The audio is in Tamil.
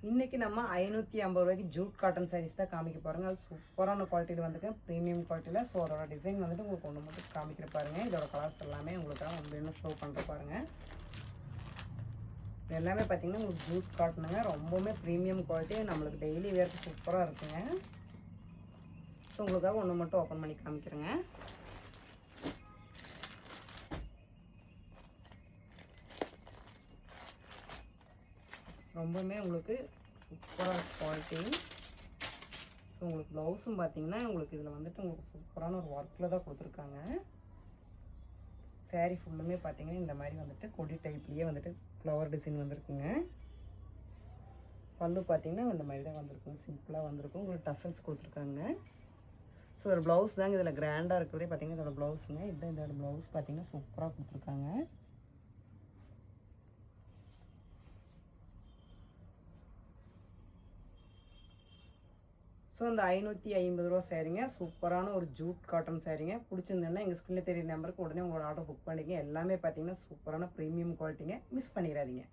இன்றைக்கி நம்ம 550 ரூபாய்க்கு ஜூட் காட்டன் சாரீஸ் தான் காமிக்க பாருங்கள். அது சூப்பரான குவாலிட்டியில் வந்துருக்கேன், ப்ரீமியம் குவாலிட்டியில். ஸோ அதோட டிசைன் வந்துட்டு உங்களுக்கு ஒன்று மட்டும் காமிக்கிற பாருங்கள். இதோட கலர்ஸ் எல்லாமே உங்களுக்காக ஒன்று ஷோ பண்ணுற பாருங்கள். இது எல்லாமே பார்த்திங்கன்னா உங்களுக்கு ஜூட் காட்டனுங்க, ரொம்பவுமே ப்ரீமியம் குவாலிட்டி, நம்மளுக்கு டெய்லி வேர்க்கு சூப்பராக இருக்குங்க. ஸோ உங்களுக்காக ஒன்று மட்டும் ஓப்பன் பண்ணி காமிக்கிறேங்க. ரொம்பவுமே உங்களுக்கு சூப்பராக குவாலிட்டி. ஸோ உங்களுக்கு ப்ளவுஸும் பார்த்தீங்கன்னா உங்களுக்கு இதில் வந்துட்டு உங்களுக்கு சூப்பரான ஒரு ஒர்க்கில் தான் கொடுத்துருக்காங்க. சாரீ ஃபுல்லுமே பார்த்தீங்கன்னா இந்த மாதிரி வந்துட்டு கொடி டைப்லேயே வந்துட்டு ஃப்ளவர் டிசைன் வந்திருக்குங்க. பல்லு பார்த்தீங்கன்னா இந்த மாதிரி தான் வந்திருக்குங்க, சிம்பிளாக வந்திருக்கும். உங்களுக்கு டசல்ஸ் கொடுத்துருக்காங்க. ஸோ ஒரு ப்ளவுஸ் தாங்க இதில் கிராண்டாக இருக்கிறதே பார்த்தீங்கன்னா இதோட ப்ளவுஸுங்க. இதுதான் இதோட ப்ளவுஸ் பார்த்தீங்கன்னா சூப்பராக கொடுத்துருக்காங்க. ஸோ இந்த 550 ரூபா சாரீங்க, சூப்பரான ஒரு ஜூட் காட்டன் சாரீங்க. பிடிச்சிருந்தேன்னா எங்கள் ஸ்க்ரீனில் தெரிய நம்பருக்கு உடனே உங்களோட ஆர்டர் புக் பண்ணிங்க. எல்லாமே பார்த்தீங்கன்னா சூப்பரான ப்ரீமியம் குவாலிட்டிங்க, மிஸ் பண்ணிடாதீங்க.